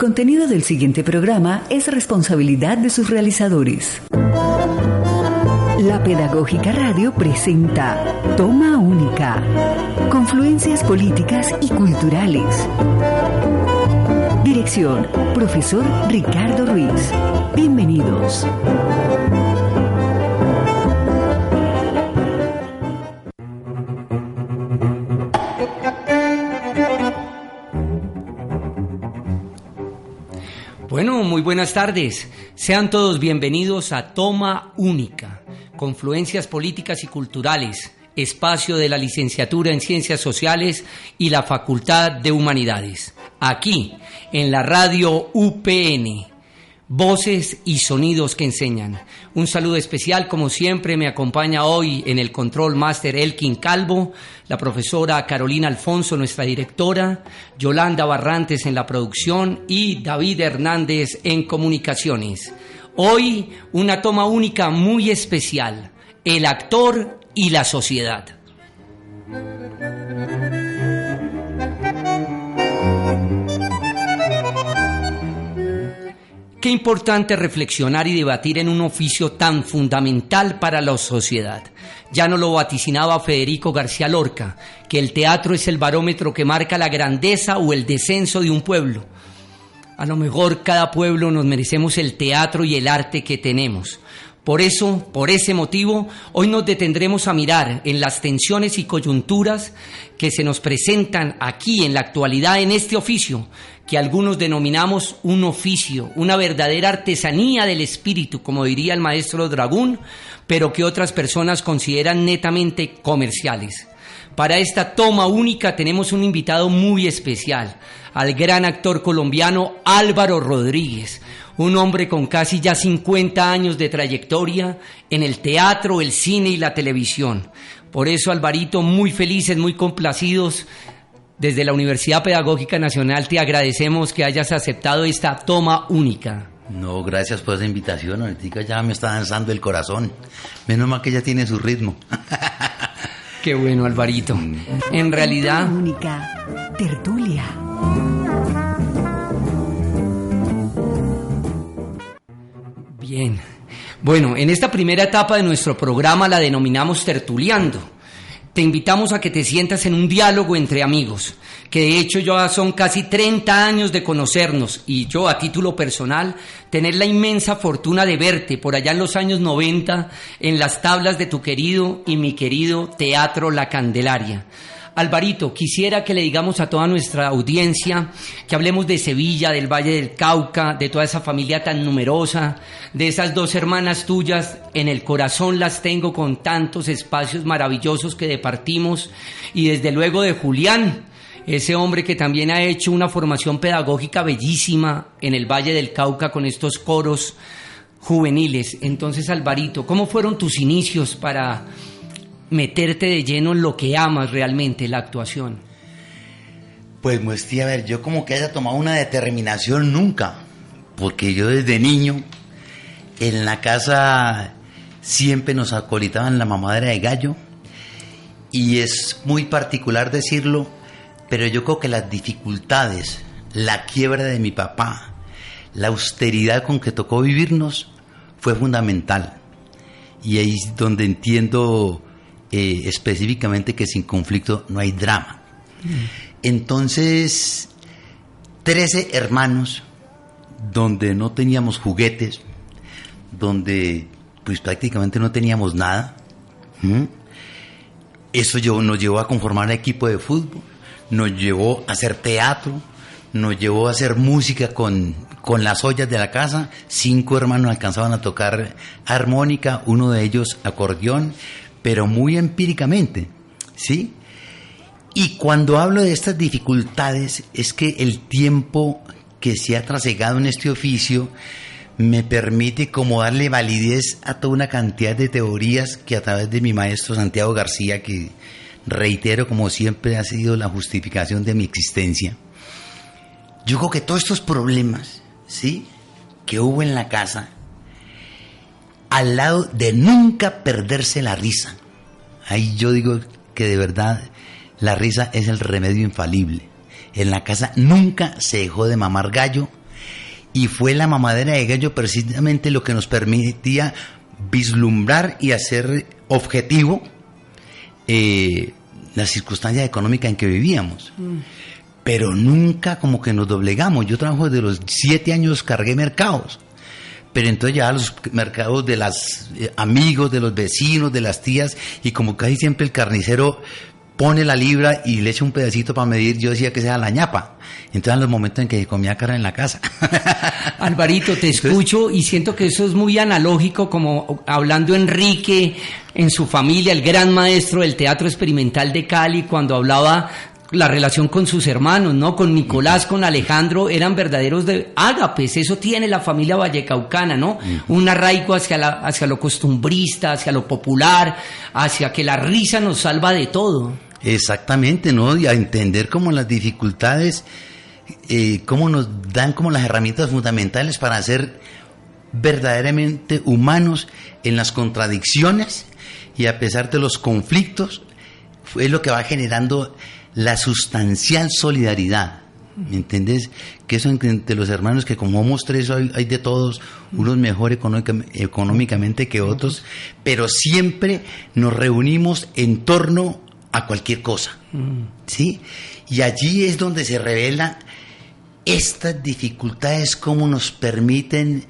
contenido del siguiente programa es responsabilidad de sus realizadores. La Pedagógica Radio presenta Toma Única, confluencias políticas y culturales. Dirección, profesor Ricardo Ruiz. Bienvenidos. Bueno, muy buenas tardes. Sean todos bienvenidos a Toma Única, confluencias políticas y culturales, espacio de la licenciatura en Ciencias Sociales y la Facultad de Humanidades. Aquí, en la radio UPN, voces y sonidos que enseñan. Un saludo especial, como siempre, me acompaña hoy en el Control Master Elkin Calvo, la profesora Carolina Alfonso, nuestra directora, Yolanda Barrantes en la producción y David Hernández en comunicaciones. Hoy, una toma única muy especial, el actor y la sociedad. Qué importante reflexionar y debatir en un oficio tan fundamental para la sociedad. Ya nos lo vaticinaba Federico García Lorca, que el teatro es el barómetro que marca la grandeza o el descenso de un pueblo. A lo mejor cada pueblo nos merecemos el teatro y el arte que tenemos. Por eso, por ese motivo, hoy nos detendremos a mirar en las tensiones y coyunturas que se nos presentan aquí en la actualidad en este oficio, que algunos denominamos un oficio, una verdadera artesanía del espíritu, como diría el maestro Dragún, pero que otras personas consideran netamente comerciales. Para esta toma única tenemos un invitado muy especial, al gran actor colombiano Álvaro Rodríguez, un hombre con casi ya 50 años de trayectoria en el teatro, el cine y la televisión. Por eso, Alvarito, muy felices, muy complacidos, desde la Universidad Pedagógica Nacional te agradecemos que hayas aceptado esta toma única. No, gracias por esa invitación, ahorita ya me está danzando el corazón. Menos mal que ya tiene su ritmo. Qué bueno, Alvarito. En realidad... Toma única, tertulia. Bien. Bueno, en esta primera etapa de nuestro programa la denominamos Tertuliando. Te invitamos a que te sientas en un diálogo entre amigos, que de hecho ya son casi 30 años de conocernos y yo, a título personal, tener la inmensa fortuna de verte por allá en los años 90 en las tablas de tu querido y mi querido Teatro La Candelaria. Alvarito, quisiera que le digamos a toda nuestra audiencia que hablemos de Sevilla, del Valle del Cauca, de toda esa familia tan numerosa, de esas dos hermanas tuyas, en el corazón las tengo con tantos espacios maravillosos que departimos, y desde luego de Julián, ese hombre que también ha hecho una formación pedagógica bellísima en el Valle del Cauca con estos coros juveniles. Entonces, Alvarito, ¿cómo fueron tus inicios para meterte de lleno en lo que amas realmente, la actuación? Pues, Muesti, a ver, yo como que haya tomado una determinación nunca, porque yo desde niño en la casa siempre nos acolitaban la mamadera de gallo, y es muy particular decirlo, pero yo creo que las dificultades, la quiebra de mi papá, la austeridad con que tocó vivirnos fue fundamental, y ahí es donde entiendo específicamente que sin conflicto no hay drama. Entonces, 13 hermanos, donde no teníamos juguetes, donde pues prácticamente no teníamos nada. Eso nos llevó a conformar un equipo de fútbol, nos llevó a hacer teatro, nos llevó a hacer música con las ollas de la casa. 5 hermanos alcanzaban a tocar armónica, uno de ellos acordeón, pero muy empíricamente, ¿sí? Y cuando hablo de estas dificultades, es que el tiempo que se ha trasegado en este oficio me permite como darle validez a toda una cantidad de teorías que a través de mi maestro Santiago García, que reitero como siempre ha sido la justificación de mi existencia, yo creo que todos estos problemas, ¿sí?, que hubo en la casa, al lado de nunca perderse la risa. Ahí yo digo que de verdad la risa es el remedio infalible. En la casa nunca se dejó de mamar gallo, y fue la mamadera de gallo precisamente lo que nos permitía vislumbrar y hacer objetivo la circunstancia económica en que vivíamos. Pero nunca como que nos doblegamos. Yo trabajo desde los 7 años, cargué mercados. Pero entonces ya los mercados de los amigos, de los vecinos, de las tías, y como casi siempre el carnicero pone la libra y le echa un pedacito para medir, yo decía que sea la ñapa. Entonces en los momentos en que comía carne en la casa. Alvarito, te escucho y siento que eso es muy analógico, como hablando Enrique en su familia, el gran maestro del Teatro Experimental de Cali, cuando hablaba la relación con sus hermanos, ¿no? Con Nicolás, con Alejandro, eran verdaderos de ágapes. Eso tiene la familia vallecaucana, ¿no? Un arraigo hacia lo costumbrista, hacia lo popular, hacia que la risa nos salva de todo. Exactamente, ¿no? Y a entender como las dificultades, cómo nos dan como las herramientas fundamentales para ser verdaderamente humanos en las contradicciones, y a pesar de los conflictos, es lo que va generando la sustancial solidaridad. ¿Me entiendes? Que eso entre los hermanos, que como somos 3 hay de todos, unos mejor económicamente que otros, pero siempre nos reunimos en torno a cualquier cosa, ¿sí? Y allí es donde se revela estas dificultades, cómo nos permiten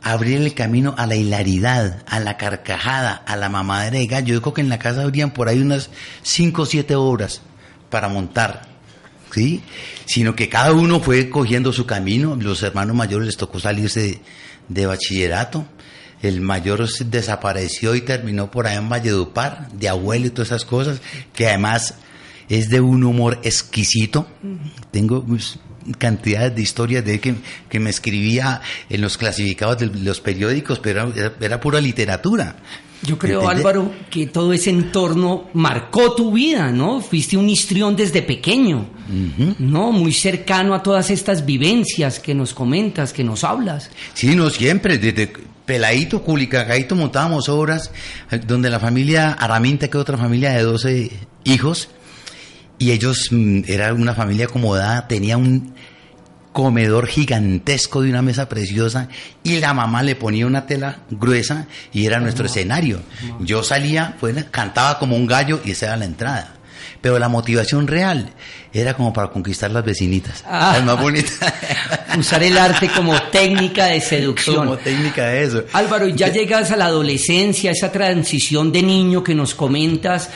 abrir el camino a la hilaridad, a la carcajada, a la mamadera de gallo. Yo creo que en la casa habrían por ahí unas 5 o 7 horas para montar, ¿sí? Sino que cada uno fue cogiendo su camino. Los hermanos mayores les tocó salirse de bachillerato. El mayor se desapareció y terminó por allá en Valledupar, de abuelo y todas esas cosas, que además es de un humor exquisito. Tengo cantidades de historias de él que me escribía en los clasificados de los periódicos, pero era pura literatura. Yo creo, Álvaro, que todo ese entorno marcó tu vida, ¿no? Fuiste un histrión desde pequeño, ¿no? Muy cercano a todas estas vivencias que nos comentas, que nos hablas. Sí, no siempre, desde peladito, culicagadito, montábamos obras donde la familia Araminta, que es otra familia de 12 hijos, y ellos, era una familia acomodada, tenía un comedor gigantesco de una mesa preciosa, y la mamá le ponía una tela gruesa y era nuestro escenario. Yo salía, cantaba como un gallo y esa era la entrada. Pero la motivación real era como para conquistar las vecinitas, las más bonitas. Usar el arte como técnica de seducción. Como técnica de eso. Álvaro, ya llegas a la adolescencia, esa transición de niño que nos comentas,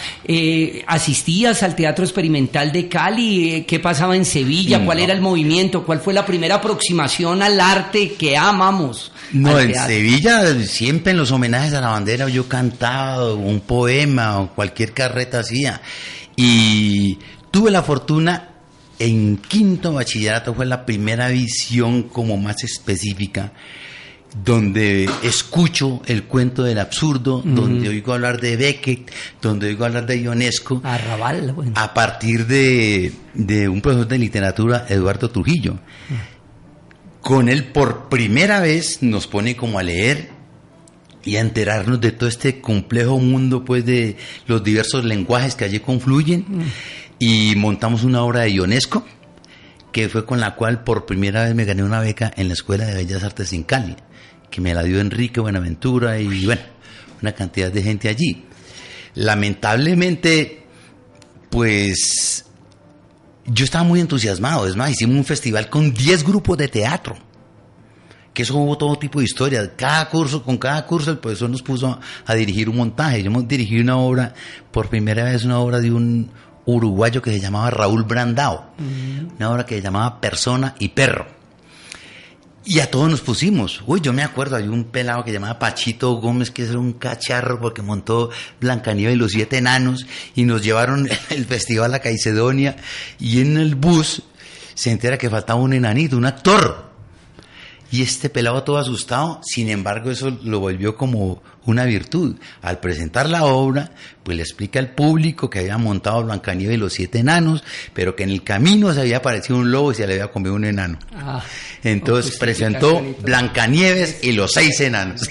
asistías al Teatro Experimental de Cali, ¿qué pasaba en Sevilla? ¿Cuál era el movimiento? ¿Cuál fue la primera aproximación al arte que amamos? No, en Sevilla siempre en los homenajes a la bandera yo cantaba un poema o cualquier carreta hacía. Y tuve la fortuna, en 5º bachillerato fue la primera visión como más específica, donde escucho el cuento del absurdo, donde oigo hablar de Beckett, donde oigo hablar de Ionesco, Arrabal, bueno, a partir de un profesor de literatura, Eduardo Trujillo. Con él por primera vez nos pone como a leer y a enterarnos de todo este complejo mundo, pues, de los diversos lenguajes que allí confluyen, y montamos una obra de Ionesco, que fue con la cual por primera vez me gané una beca en la Escuela de Bellas Artes en Cali, que me la dio Enrique Buenaventura y, bueno, una cantidad de gente allí. Lamentablemente, pues, yo estaba muy entusiasmado. Es más, hicimos un festival con 10 grupos de teatro, que eso hubo todo tipo de historias. Con cada curso el profesor nos puso a dirigir un montaje. Yo dirigí una obra, por primera vez, una obra de un uruguayo que se llamaba Raúl Brandao, una obra que se llamaba Persona y Perro. Y a todos nos pusimos. Yo me acuerdo, había un pelado que se llamaba Pachito Gómez, que era un cacharro porque montó Blancanieves y los 7 enanos, y nos llevaron el festival a Caicedonia, y en el bus se entera que faltaba un enanito, un actor. Y este pelado todo asustado, sin embargo eso lo volvió como una virtud. Al presentar la obra, pues le explica al público que había montado Blancanieves y los 7 enanos, pero que en el camino se había aparecido un lobo y se le había comido un enano. Entonces presentó Blancanieves y los 6 enanos.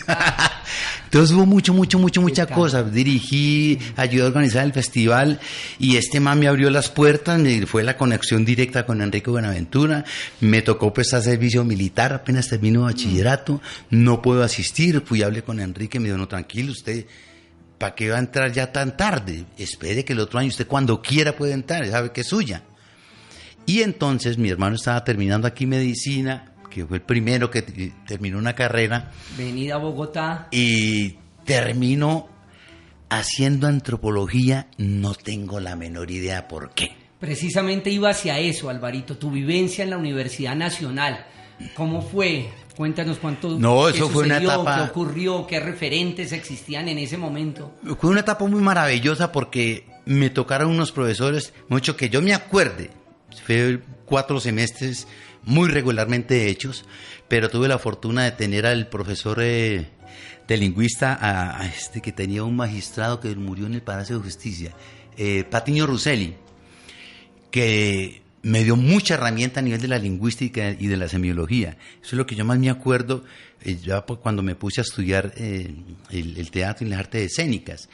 Entonces hubo mucha cosa. Dirigí, ayudé a organizar el festival y este man me abrió las puertas, me fue la conexión directa con Enrique Buenaventura, me tocó prestar servicio militar, apenas termino bachillerato, no puedo asistir, fui y hablé con Enrique, me dijo, no, tranquilo, usted, ¿para qué va a entrar ya tan tarde? Espere que el otro año usted cuando quiera puede entrar, sabe que es suya. Y entonces mi hermano estaba terminando aquí medicina, que fue el primero que terminó una carrera. Venida a Bogotá. Y terminó haciendo antropología, no tengo la menor idea por qué. Precisamente iba hacia eso, Alvarito, tu vivencia en la Universidad Nacional. ¿Cómo fue? Cuéntanos cuánto eso fue una etapa, qué ocurrió, qué referentes existían en ese momento. Fue una etapa muy maravillosa porque me tocaron unos profesores, mucho que yo me acuerde, fue 4 semestres muy regularmente hechos, pero tuve la fortuna de tener al profesor de lingüista, a este que tenía un magistrado que murió en el Palacio de Justicia, Patiño Russelli, que me dio mucha herramienta a nivel de la lingüística y de la semiología. Eso es lo que yo más me acuerdo ya cuando me puse a estudiar el teatro y las artes escénicas.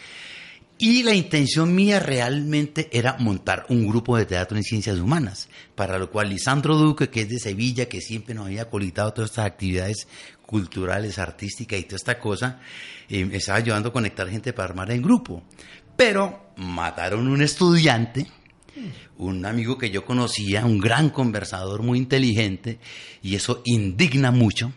Y la intención mía realmente era montar un grupo de teatro en ciencias humanas, para lo cual Lisandro Duque, que es de Sevilla, que siempre nos había colitado todas estas actividades culturales, artísticas y toda esta cosa, estaba ayudando a conectar gente para armar el grupo. Pero mataron un estudiante, un amigo que yo conocía, un gran conversador, muy inteligente, y eso indigna mucho.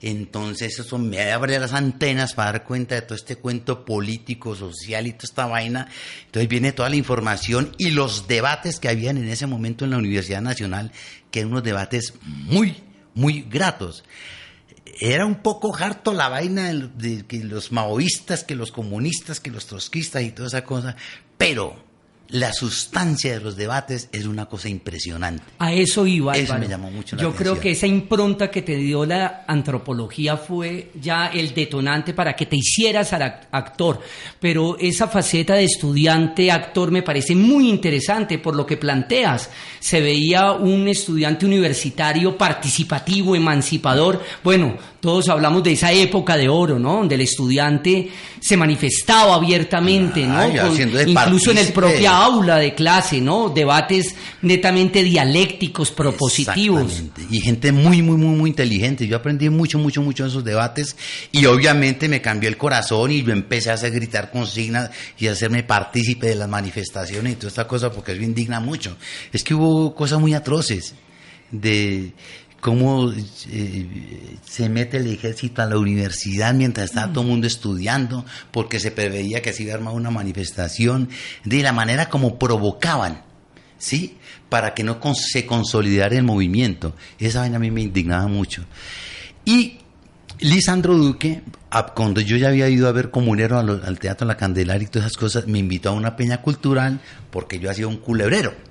Entonces eso me abre las antenas para dar cuenta de todo este cuento político, social y toda esta vaina. Entonces viene toda la información y los debates que habían en ese momento en la Universidad Nacional, que eran unos debates muy, muy gratos. Era un poco harto la vaina de que los maoístas, que los comunistas, que los trotskistas y toda esa cosa, pero la sustancia de los debates es una cosa impresionante. A eso iba, Álvaro. Eso me llamó mucho la atención. Yo creo que esa impronta que te dio la antropología fue ya el detonante para que te hicieras actor. Pero esa faceta de estudiante-actor me parece muy interesante por lo que planteas. Se veía un estudiante universitario participativo, emancipador. Bueno, todos hablamos de esa época de oro, ¿no? Donde el estudiante se manifestaba abiertamente, ¿no? Incluso en el propio aula de clase, ¿no? Debates netamente dialécticos, propositivos. Exactamente. Y gente muy, muy, muy, muy inteligente. Yo aprendí mucho de esos debates y obviamente me cambió el corazón y yo empecé a hacer gritar consignas y a hacerme partícipe de las manifestaciones y toda esta cosa porque eso indigna mucho. Es que hubo cosas muy atroces de cómo se mete el ejército a la universidad mientras estaba todo el mundo estudiando, porque se preveía que se iba a armar una manifestación, de la manera como provocaban, ¿sí? Para que no se consolidara el movimiento. Esa vaina a mí me indignaba mucho. Y Lisandro Duque, cuando yo ya había ido a ver Comunero al Teatro La Candelaria y todas esas cosas, me invitó a una peña cultural porque yo hacía un culebrero.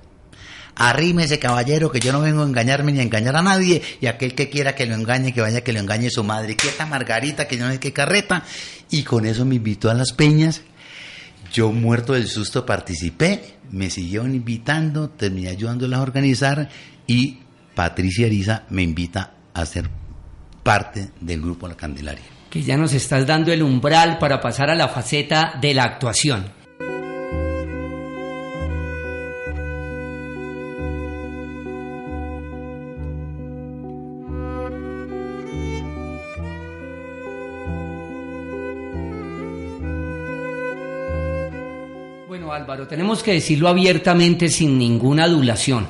Arrímese, caballero, que yo no vengo a engañarme ni a engañar a nadie, y aquel que quiera que lo engañe, que vaya que lo engañe su madre, quieta Margarita, que yo no sé qué carreta, y con eso me invitó a las peñas. Yo muerto del susto participé, me siguieron invitando, terminé ayudándolas a organizar, y Patricia Ariza me invita a ser parte del grupo La Candelaria. Que ya nos estás dando el umbral para pasar a la faceta de la actuación. Álvaro, tenemos que decirlo abiertamente sin ninguna adulación.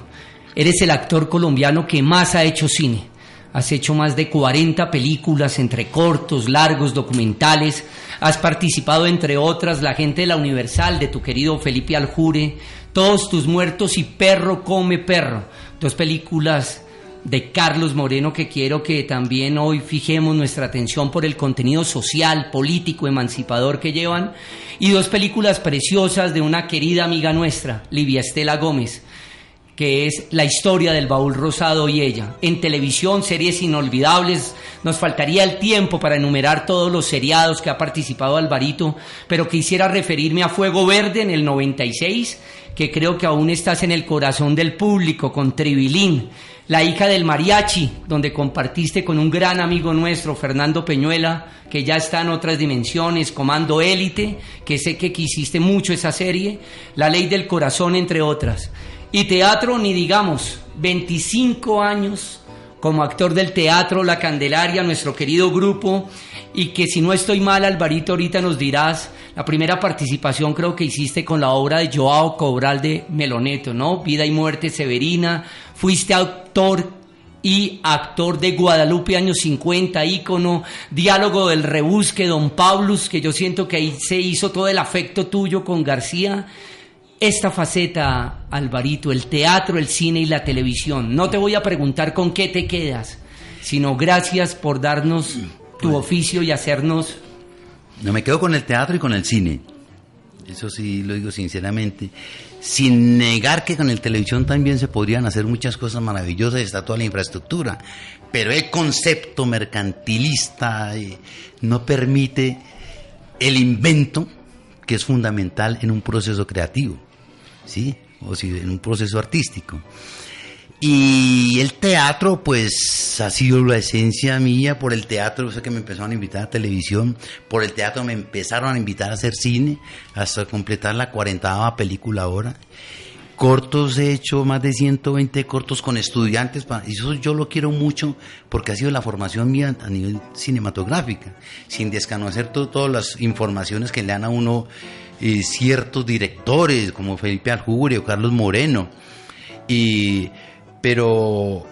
Eres el actor colombiano que más ha hecho cine. Has hecho más de 40 películas entre cortos, largos, documentales. Has participado, entre otras, La gente de la Universal, de tu querido Felipe Aljure, Todos tus muertos y Perro come perro. 2 películas de Carlos Moreno que quiero que también hoy fijemos nuestra atención por el contenido social, político, emancipador que llevan, y 2 películas preciosas de una querida amiga nuestra, Livia Estela Gómez, que es La historia del baúl rosado y ella. En televisión, series inolvidables, nos faltaría el tiempo para enumerar todos los seriados que ha participado Alvarito, pero quisiera referirme a Fuego Verde en el 96, que creo que aún estás en el corazón del público con Tribilín, La hija del mariachi, donde compartiste con un gran amigo nuestro, Fernando Peñuela, que ya está en otras dimensiones, Comando Élite, que sé que quisiste mucho esa serie, La Ley del Corazón, entre otras. Y teatro, ni digamos, 25 años como actor del teatro La Candelaria, nuestro querido grupo, y que si no estoy mal, Alvarito, ahorita nos dirás, la primera participación creo que hiciste con la obra de Joao Cabral de Meloneto, ¿no? Vida y Muerte Severina, fuiste autor y actor de Guadalupe años 50, ícono, Diálogo del Rebusque, Don Paulus, que yo siento que ahí se hizo todo el afecto tuyo con García. Esta faceta, Alvarito, el teatro, el cine y la televisión, no te voy a preguntar con qué te quedas, sino gracias por darnos tu oficio y hacernos... No, me quedo con el teatro y con el cine, eso sí lo digo sinceramente, sin negar que con el televisión también se podrían hacer muchas cosas maravillosas, está toda la infraestructura, pero el concepto mercantilista no permite el invento, que es fundamental en un proceso creativo, ¿sí? O si en un proceso artístico. Y el teatro, pues, ha sido la esencia mía. Por el teatro, o sea, que me empezaron a invitar a televisión, por el teatro me empezaron a invitar a hacer cine, hasta completar la 40ª película ahora. Cortos he hecho más de 120 cortos con estudiantes, y eso yo lo quiero mucho porque ha sido la formación mía a nivel cinematográfica, sin desconocer todas las informaciones que le dan a uno ciertos directores como Felipe Aljure o Carlos Moreno, pero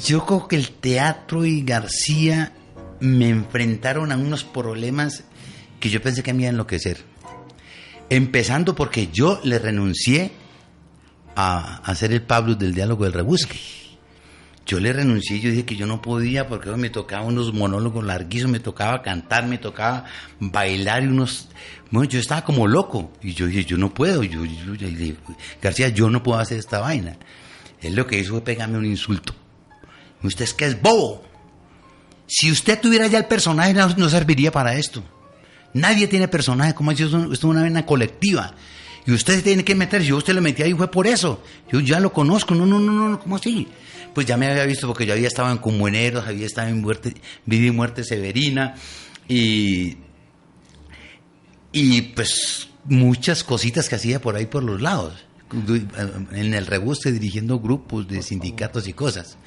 yo creo que el teatro y García me enfrentaron a unos problemas que yo pensé que me iba a enloquecer. Empezando porque yo le renuncié a hacer el Pablo del Diálogo del Rebusque. Yo le renuncié, yo dije que yo no podía porque me tocaba unos monólogos larguísimos, me tocaba cantar, me tocaba bailar y bueno, yo estaba como loco. Y yo dije, yo no puedo, García, yo no puedo hacer esta vaina. Él lo que hizo fue pegarme un insulto. Usted es que es bobo. Si usted tuviera ya el personaje, no serviría para esto. Nadie tiene personaje, como esto es una vena colectiva. Y usted se tiene que meter, si usted lo metía ahí fue por eso. Yo ya lo conozco, no, ¿cómo así? Pues ya me había visto porque yo había estado en Comuneros, había estado en Vida y Muerte Severina, y pues muchas cositas que hacía por ahí por los lados. En el Rebusque dirigiendo grupos de sindicatos y cosas.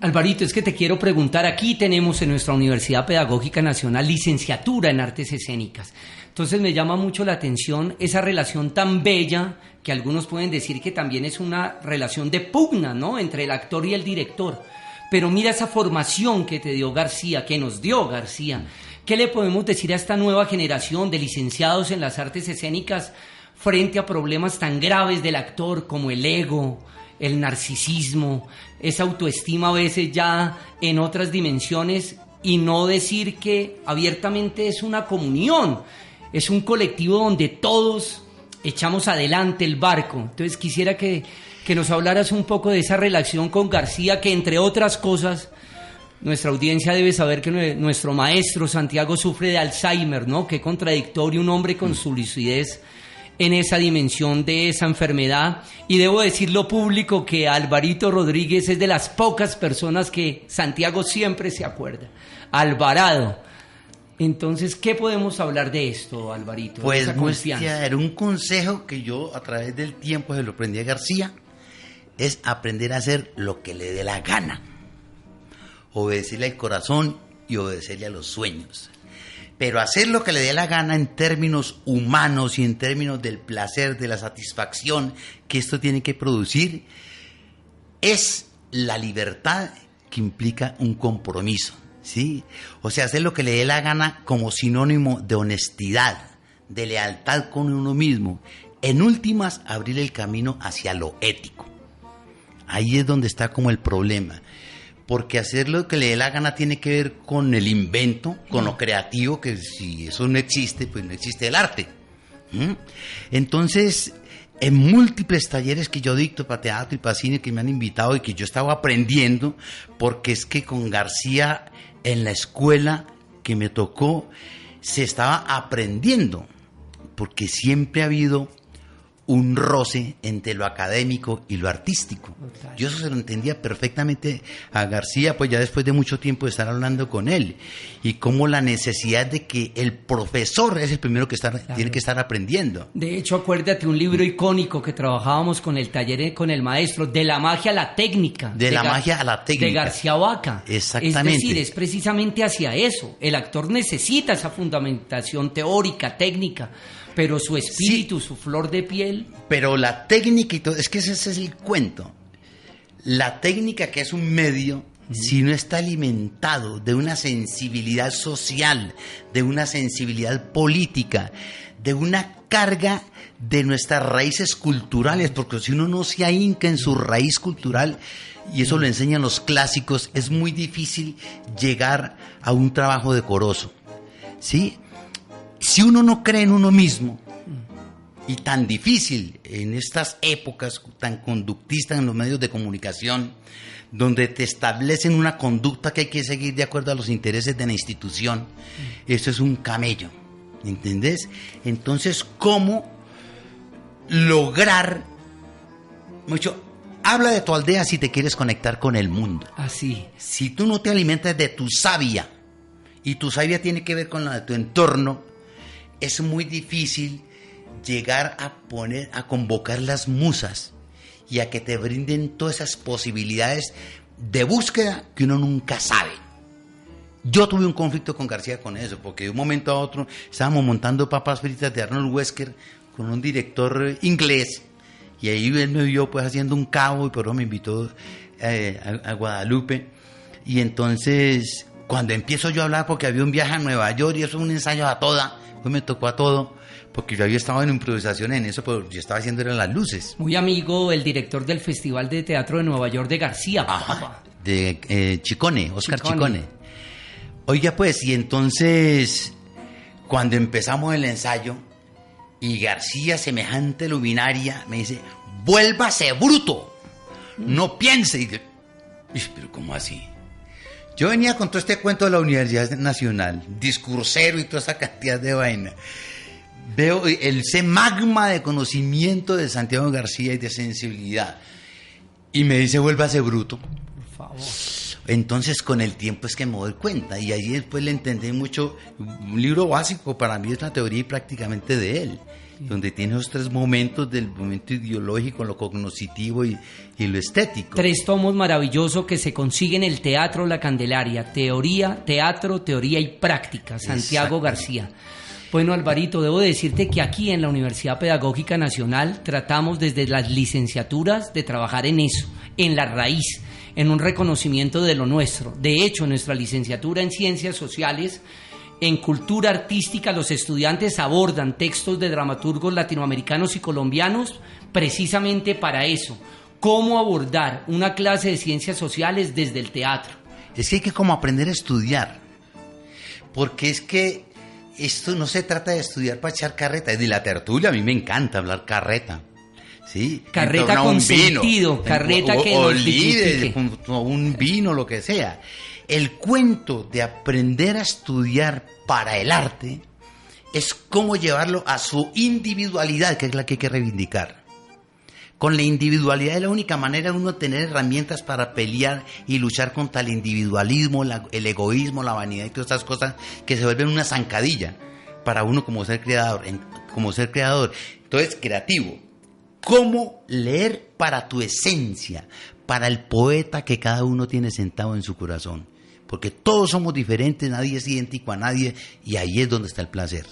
Alvarito, es que te quiero preguntar, aquí tenemos en nuestra Universidad Pedagógica Nacional licenciatura en Artes Escénicas. Entonces me llama mucho la atención esa relación tan bella, que algunos pueden decir que también es una relación de pugna, ¿no?, entre el actor y el director. Pero mira esa formación que te dio García, que nos dio García. ¿Qué le podemos decir a esta nueva generación de licenciados en las artes escénicas frente a problemas tan graves del actor como el ego, el narcisismo, esa autoestima a veces ya en otras dimensiones, y no decir que abiertamente es una comunión, es un colectivo donde todos echamos adelante el barco? Entonces quisiera que nos hablaras un poco de esa relación con García, que entre otras cosas, nuestra audiencia debe saber que nuestro maestro Santiago sufre de Alzheimer, ¿no? Qué contradictorio un hombre con su lucidez en esa dimensión de esa enfermedad. Y debo decirlo público que Alvarito Rodríguez es de las pocas personas que Santiago siempre se acuerda. Alvarado. Entonces, ¿qué podemos hablar de esto, Alvarito? Pues era un consejo que yo a través del tiempo se lo aprendí a García, es aprender a hacer lo que le dé la gana, obedecerle al corazón y obedecerle a los sueños. Pero hacer lo que le dé la gana en términos humanos y en términos del placer, de la satisfacción que esto tiene que producir, es la libertad que implica un compromiso, ¿sí? O sea, hacer lo que le dé la gana como sinónimo de honestidad, de lealtad con uno mismo. En últimas, abrir el camino hacia lo ético. Ahí es donde está como el problema. Porque hacer lo que le dé la gana tiene que ver con el invento, con lo creativo, que si eso no existe, pues no existe el arte. Entonces, en múltiples talleres que yo dicto para teatro y para cine que me han invitado y que yo estaba aprendiendo, porque es que con García en la escuela que me tocó se estaba aprendiendo, porque siempre ha habido un roce entre lo académico y lo artístico. Total. Yo eso se lo entendía perfectamente a García, pues ya después de mucho tiempo de estar hablando con él, y cómo la necesidad de que el profesor es el primero que tiene que estar aprendiendo. De hecho, acuérdate un libro icónico que trabajábamos con el taller, con el maestro, De la magia a la técnica. De la magia a la técnica. De García Vaca. Exactamente. Es decir, es precisamente hacia eso. El actor necesita esa fundamentación teórica, técnica, pero su espíritu, sí, su flor de piel. Pero la técnica y todo, es que ese es el cuento. La técnica, que es un medio, si no está alimentado de una sensibilidad social, de una sensibilidad política, de una carga de nuestras raíces culturales, porque si uno no se ahinca en su raíz cultural, y eso lo enseñan los clásicos, es muy difícil llegar a un trabajo decoroso, ¿sí? Si uno no cree en uno mismo, y tan difícil en estas épocas tan conductistas en los medios de comunicación, donde te establecen una conducta que hay que seguir de acuerdo a los intereses de la institución, eso es un camello, ¿entendés? Entonces, ¿cómo lograr mucho? Habla de tu aldea si te quieres conectar con el mundo. Así. Si tú no te alimentas de tu savia, y tu savia tiene que ver con la de tu entorno, es muy difícil llegar a convocar las musas y a que te brinden todas esas posibilidades de búsqueda que uno nunca sabe. Yo tuve un conflicto con García con eso, porque de un momento a otro estábamos montando papas fritas de Arnold Wesker con un director inglés, y ahí él me vio pues haciendo un cabo, y por eso me invitó a Guadalupe, y entonces cuando empiezo yo a hablar, porque había un viaje a Nueva York y eso es un ensayo a toda, pues me tocó a todo, porque yo había estado en improvisación en eso, pero yo estaba haciendo eran las luces. Muy amigo, el director del Festival de Teatro de Nueva York de García. Ajá, de Chicone, Oscar Chicone. Oiga pues, y entonces cuando empezamos el ensayo y García, semejante luminaria, me dice: vuélvase bruto, no piense. Y yo, pero ¿cómo así? Yo venía con todo este cuento de la Universidad Nacional, discursero y toda esa cantidad de vaina. Veo ese magma de conocimiento de Santiago García y de sensibilidad, y me dice: vuélvase bruto. Por favor. Entonces con el tiempo es que me doy cuenta, y ahí después le entendí mucho. Un libro básico para mí es la teoría prácticamente de él, donde tiene los tres momentos: del momento ideológico, lo cognoscitivo y lo estético. 3 tomos maravillosos que se consiguen en el Teatro La Candelaria: teoría, teatro, teoría y práctica. Santiago García. Bueno, Alvarito, debo decirte que aquí en la Universidad Pedagógica Nacional tratamos desde las licenciaturas de trabajar en eso, en la raíz, en un reconocimiento de lo nuestro. De hecho, en nuestra licenciatura en Ciencias Sociales, en Cultura Artística, los estudiantes abordan textos de dramaturgos latinoamericanos y colombianos precisamente para eso. Cómo abordar una clase de Ciencias Sociales desde el teatro. Es que hay que como aprender a estudiar, porque es que esto no se trata de estudiar para echar carreta. Es de la tertulia, a mí me encanta hablar carreta. ¿Sí? Carreta con sentido, carreta que o nos líder, o un vino, lo que sea. El cuento de aprender a estudiar para el arte es cómo llevarlo a su individualidad, que es la que hay que reivindicar. Con la individualidad es la única manera de uno tener herramientas para pelear y luchar contra el individualismo, el egoísmo, la vanidad y todas estas cosas que se vuelven una zancadilla para uno como ser creador. Entonces, creativo. ¿Cómo leer para tu esencia? Para el poeta que cada uno tiene sentado en su corazón. Porque todos somos diferentes, nadie es idéntico a nadie, y ahí es donde está el placer.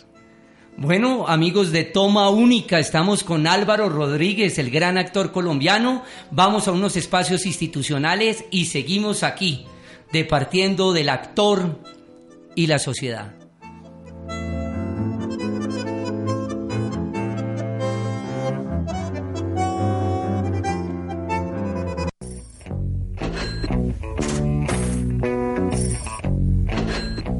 Bueno, amigos de Toma Única, estamos con Álvaro Rodríguez, el gran actor colombiano. Vamos a unos espacios institucionales y seguimos aquí, departiendo del actor y la sociedad.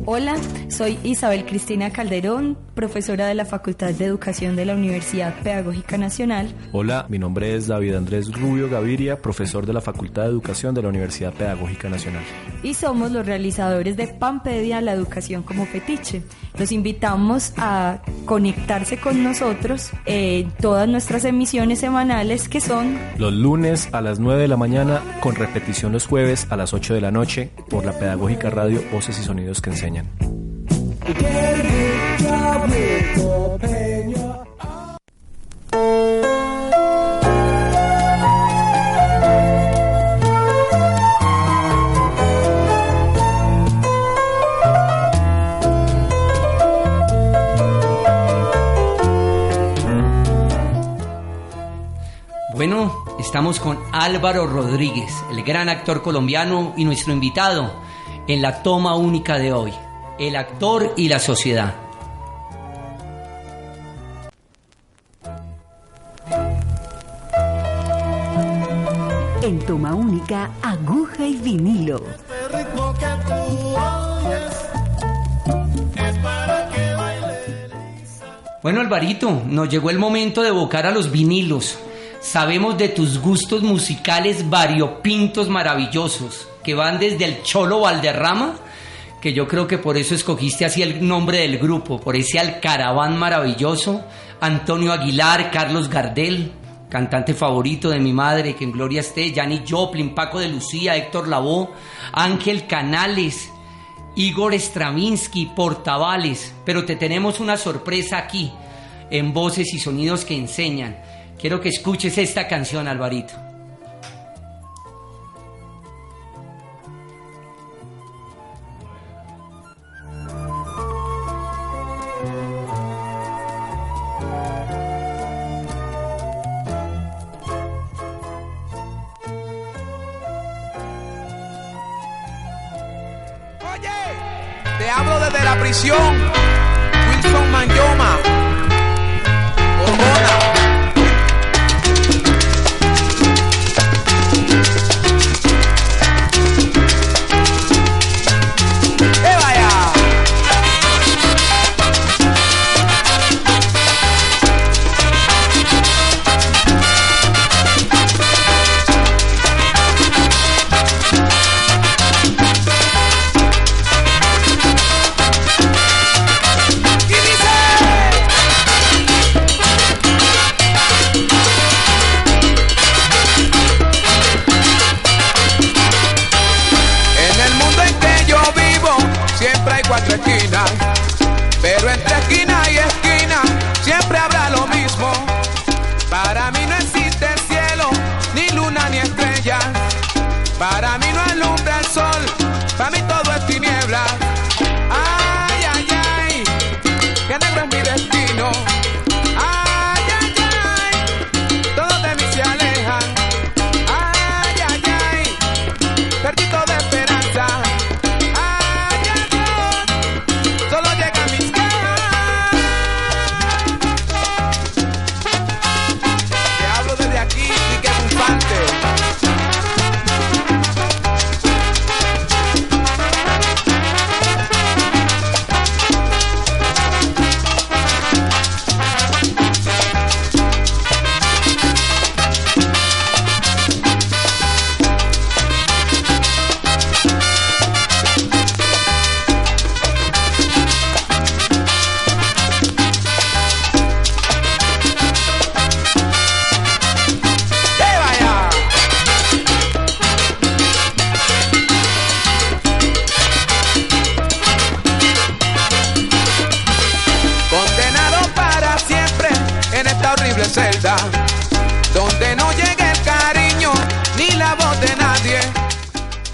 Hola, Soy Isabel Cristina Calderón, profesora de la Facultad de Educación de la Universidad Pedagógica Nacional. Hola, mi nombre es David Andrés Rubio Gaviria, profesor de la Facultad de Educación de la Universidad Pedagógica Nacional. Y somos los realizadores de Pampedia, la educación como fetiche. Los invitamos a conectarse con nosotros en todas nuestras emisiones semanales, que son los lunes a las 9 de la mañana, con repetición los jueves a las 8 de la noche, por la Pedagógica Radio, Voces y Sonidos que Enseñan. Bueno, estamos con Álvaro Rodríguez, el gran actor colombiano y nuestro invitado en la toma única de hoy, el actor y la sociedad. En toma única, aguja y vinilo. Bueno, Alvarito, nos llegó el momento de evocar a los vinilos. Sabemos de tus gustos musicales variopintos maravillosos, que van desde el Cholo Valderrama, que yo creo que por eso escogiste así el nombre del grupo, por ese Alcaraván maravilloso, Antonio Aguilar, Carlos Gardel, cantante favorito de mi madre, que en gloria esté, Janis Joplin, Paco de Lucía, Héctor Lavoe, Ángel Canales, Igor Stravinsky, Portavales. Pero te tenemos una sorpresa aquí, en Voces y Sonidos que Enseñan. Quiero que escuches esta canción, Alvarito. Oye, te hablo desde la prisión, Wilson Manyoma, Hormona. Cuatro esquinas, pero entre esquina y esquina siempre habrá lo mismo. Para mí no existe cielo, ni luna ni estrella. Para mí no alumbra el sol, para mí todo es tiniebla. Ay, ay, ay, que negro es mi destino. Ay, ay, ay, todos de mí se alejan. Ay, ay, ay, perdí toda esperanza. Celda, donde no llega el cariño ni la voz de nadie.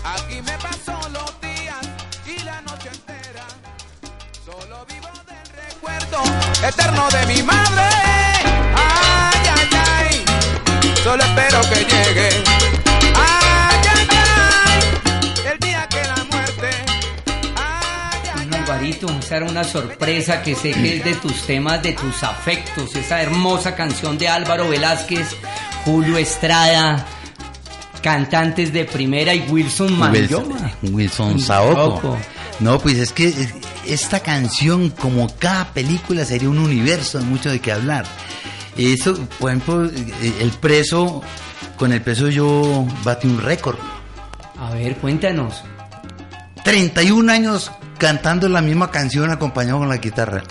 Aquí me paso los días y la noche entera, solo vivo del recuerdo eterno de mi madre. Ay, ay, ay, solo espero que llegue. Ay, ay, ay, el día que la muerte. Ay, ay, ay. Alvarito, esa era una sorpresa que sé que es de tus temas, de tus afectos, esa hermosa canción de Álvaro Velázquez, Julio Estrada, cantantes de primera, y Wilson Manyoma. Wilson Saoko. No, pues es que esta canción, como cada película, sería un universo, mucho de qué hablar. Eso, por ejemplo, con el preso yo batí un récord. A ver, cuéntanos. 31 años cantando la misma canción acompañado con la guitarra.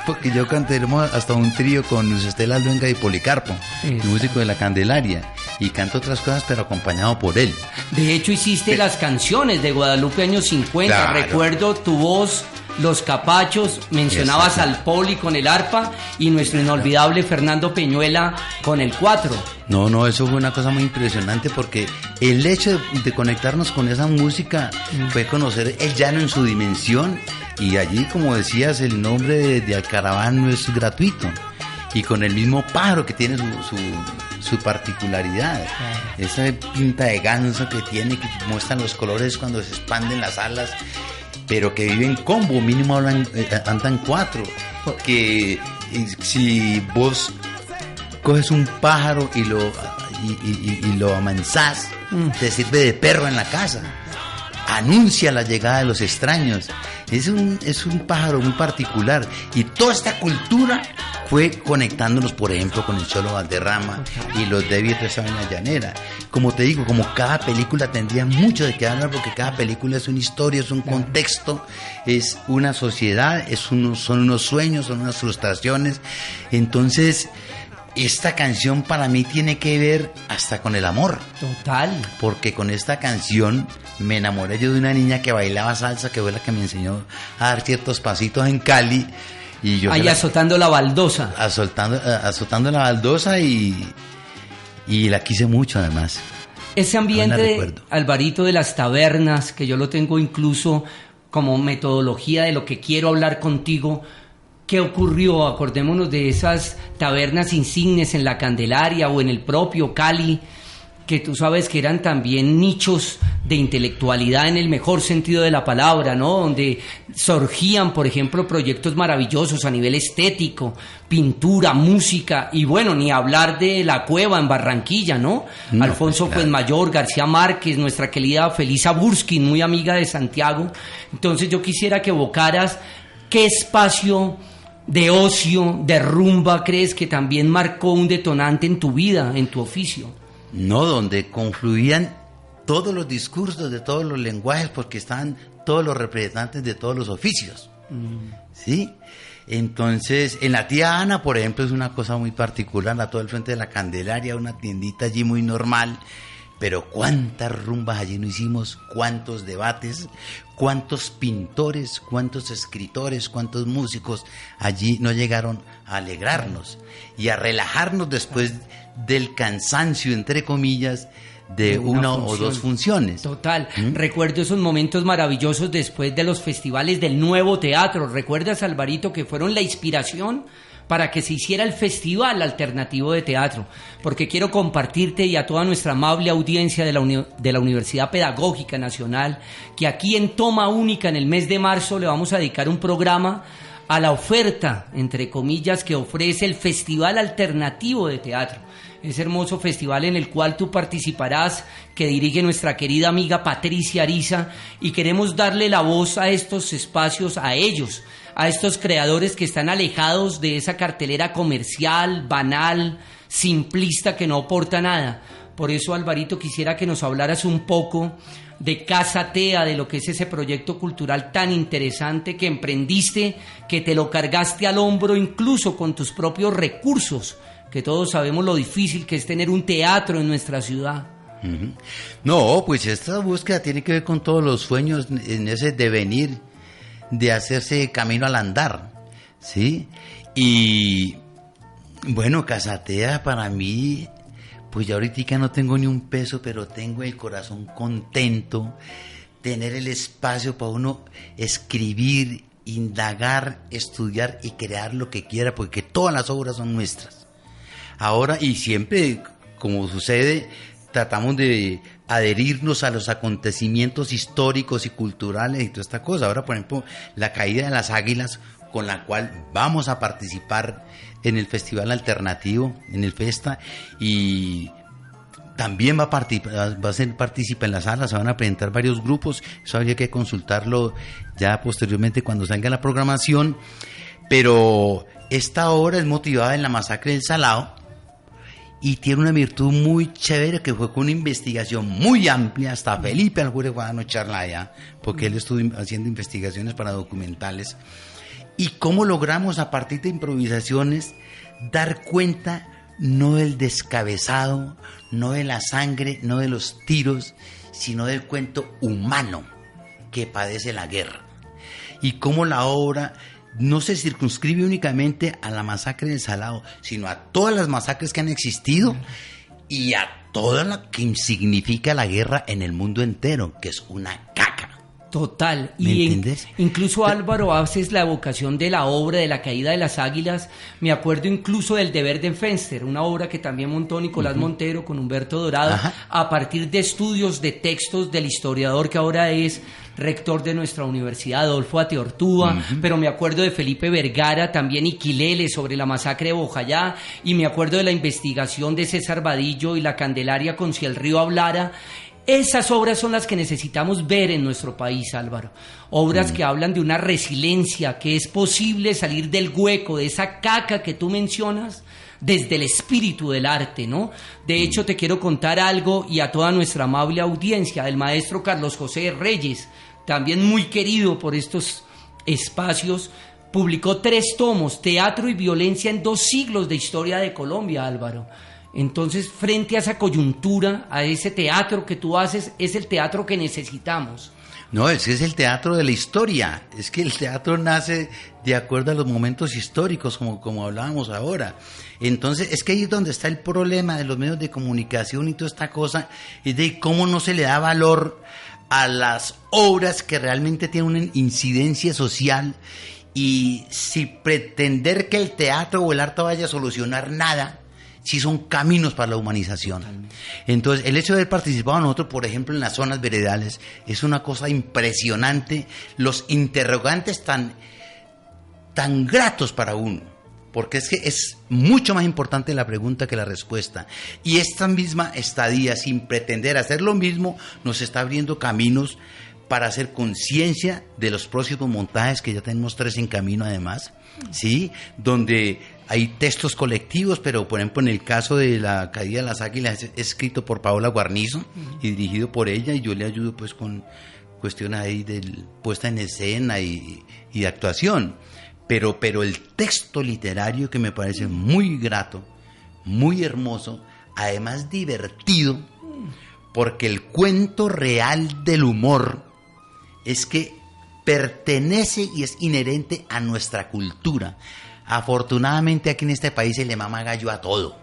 Porque yo canté hasta un trío con Luz Estela Luenga y Policarpo, el músico de la Candelaria, y canto otras cosas pero acompañado por él. De hecho hiciste las canciones de Guadalupe años 50, claro. Recuerdo tu voz, Los Capachos, mencionabas al Poli con el arpa y nuestro inolvidable Fernando Peñuela con el 4. No, eso fue una cosa muy impresionante porque el hecho de conectarnos con esa música fue conocer el llano en su dimensión, y allí, como decías, el nombre de Alcaraván no es gratuito, y con el mismo pájaro que tiene su particularidad, esa pinta de ganso que tiene, que muestran los colores cuando se expanden las alas, pero que vive en combo, mínimo andan 4, que si vos coges un pájaro y lo amansás, te sirve de perro en la casa, anuncia la llegada de los extraños. Es un pájaro muy particular, y toda esta cultura fue conectándonos, por ejemplo, con el Cholo Valderrama y los David de Sabina Llanera. Como te digo, como cada película tendría mucho de qué hablar, porque cada película es una historia, es un contexto, es una sociedad, son unos sueños, son unas frustraciones. Entonces, esta canción para mí tiene que ver hasta con el amor. Total. Porque con esta canción me enamoré yo de una niña que bailaba salsa, que fue la que me enseñó a dar ciertos pasitos en Cali. Y yo ahí azotando la baldosa. Azotando la baldosa, y la quise mucho además. Ese ambiente, Alvarito, de las tabernas, que yo lo tengo incluso como metodología de lo que quiero hablar contigo. ¿Qué ocurrió? Acordémonos de esas tabernas insignes en la Candelaria o en el propio Cali, que tú sabes que eran también nichos de intelectualidad en el mejor sentido de la palabra, ¿no? Donde surgían, por ejemplo, proyectos maravillosos a nivel estético, pintura, música, y bueno, ni hablar de La Cueva en Barranquilla, ¿no? Alfonso Fuenmayor, García Márquez, nuestra querida Felisa Burskin, muy amiga de Santiago. Entonces yo quisiera que evocaras qué espacio de ocio, de rumba, crees que también marcó un detonante en tu vida, en tu oficio. No, donde confluían todos los discursos de todos los lenguajes, porque estaban todos los representantes de todos los oficios. ¿Sí? Entonces, en la Tía Ana, por ejemplo, es una cosa muy particular, a todo el frente de la Candelaria, una tiendita allí muy normal, pero cuántas rumbas allí no hicimos, cuántos debates, cuántos pintores, cuántos escritores, cuántos músicos allí no llegaron a alegrarnos y a relajarnos después del cansancio, entre comillas, de una o dos funciones. Total. Recuerdo esos momentos maravillosos después de los festivales del Nuevo Teatro. ¿Recuerdas, Alvarito, que fueron la inspiración para que se hiciera el Festival Alternativo de Teatro? Porque quiero compartirte y a toda nuestra amable audiencia de la Universidad Pedagógica Nacional que aquí en Toma Única, en el mes de marzo, le vamos a dedicar un programa a la oferta, entre comillas, que ofrece el Festival Alternativo de Teatro. Ese hermoso festival en el cual tú participarás, que dirige nuestra querida amiga Patricia Ariza, y queremos darle la voz a estos espacios, a ellos, a estos creadores que están alejados de esa cartelera comercial, banal, simplista, que no aporta nada. Por eso, Alvarito, quisiera que nos hablaras un poco de Casa Tea, de lo que es ese proyecto cultural tan interesante que emprendiste, que te lo cargaste al hombro incluso con tus propios recursos, que todos sabemos lo difícil que es tener un teatro en nuestra ciudad. No, pues esta búsqueda tiene que ver con todos los sueños en ese devenir de hacerse camino al andar, ¿sí? Y bueno, Casa Tea para mí, pues ya ahorita no tengo ni un peso, pero tengo el corazón contento, tener el espacio para uno escribir, indagar, estudiar y crear lo que quiera, porque todas las obras son nuestras. Ahora, y siempre, como sucede, tratamos de adherirnos a los acontecimientos históricos y culturales y toda esta cosa. Ahora, por ejemplo, la caída de las águilas, con la cual vamos a participar en el Festival Alternativo, en el Festa, y también va a ser partícipe en la sala, se van a presentar varios grupos, eso habría que consultarlo ya posteriormente cuando salga la programación, pero esta obra es motivada en la masacre del Salao y tiene una virtud muy chévere que fue con una investigación muy amplia, hasta Felipe Aljuere fue a charla allá, porque él estuvo haciendo investigaciones para documentales, y cómo logramos a partir de improvisaciones dar cuenta no del descabezado, no de la sangre, no de los tiros, sino del cuento humano que padece la guerra. Y cómo la obra no se circunscribe únicamente a la masacre del Salao, sino a todas las masacres que han existido y a todo lo que significa la guerra en el mundo entero, que es una caca. Total. ¿Me entiendes? Incluso, Álvaro, haces la evocación de la obra de la caída de las águilas. Me acuerdo incluso del Deber de Fenster, una obra que también montó Nicolás Montero con Humberto Dorado, a partir de estudios de textos del historiador que ahora es rector de nuestra universidad, Adolfo Ateortúa, pero me acuerdo de Felipe Vergara, también Iquilele, sobre la masacre de Bojayá, y me acuerdo de la investigación de César Vadillo y la Candelaria con Si el río hablara. Esas obras son las que necesitamos ver en nuestro país, Álvaro. Obras que hablan de una resiliencia, que es posible salir del hueco, de esa caca que tú mencionas, desde el espíritu del arte, ¿no? De hecho, te quiero contar algo, y a toda nuestra amable audiencia, del maestro Carlos José Reyes, también muy querido por estos espacios, publicó 3 tomos, Teatro y Violencia en 2 siglos de historia de Colombia, Álvaro. Entonces, frente a esa coyuntura, a ese teatro que tú haces, es el teatro que necesitamos. No, es que es el teatro de la historia, es que el teatro nace de acuerdo a los momentos históricos, como hablábamos ahora. Entonces, es que ahí es donde está el problema de los medios de comunicación y toda esta cosa, es de cómo no se le da valor a las obras que realmente tienen una incidencia social, y si pretender que el teatro o el arte vaya a solucionar nada, si son caminos para la humanización. Entonces, el hecho de haber participado nosotros, por ejemplo, en las zonas veredales, es una cosa impresionante. Los interrogantes tan gratos para uno, porque es que es mucho más importante la pregunta que la respuesta. Y esta misma estadía, sin pretender hacer lo mismo, nos está abriendo caminos para hacer conciencia de los próximos montajes, que ya tenemos 3 en camino además, ¿sí? Donde hay textos colectivos, pero por ejemplo en el caso de la caída de las águilas es escrito por Paola Guarnizo y dirigido por ella, y yo le ayudo pues con cuestiones ahí de puesta en escena y de actuación, pero el texto literario, que me parece muy grato, muy hermoso, además divertido, porque el cuento real del humor es que pertenece y es inherente a nuestra cultura. Afortunadamente aquí en este país se le mama gallo a todo,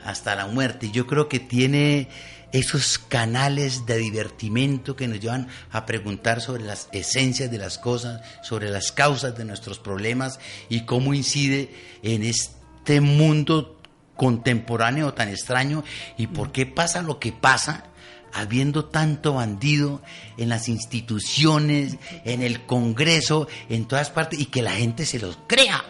hasta la muerte, y yo creo que tiene esos canales de divertimento que nos llevan a preguntar sobre las esencias de las cosas, sobre las causas de nuestros problemas y cómo incide en este mundo contemporáneo tan extraño, y por qué pasa lo que pasa, habiendo tanto bandido en las instituciones, en el Congreso, en todas partes, y que la gente se los crea,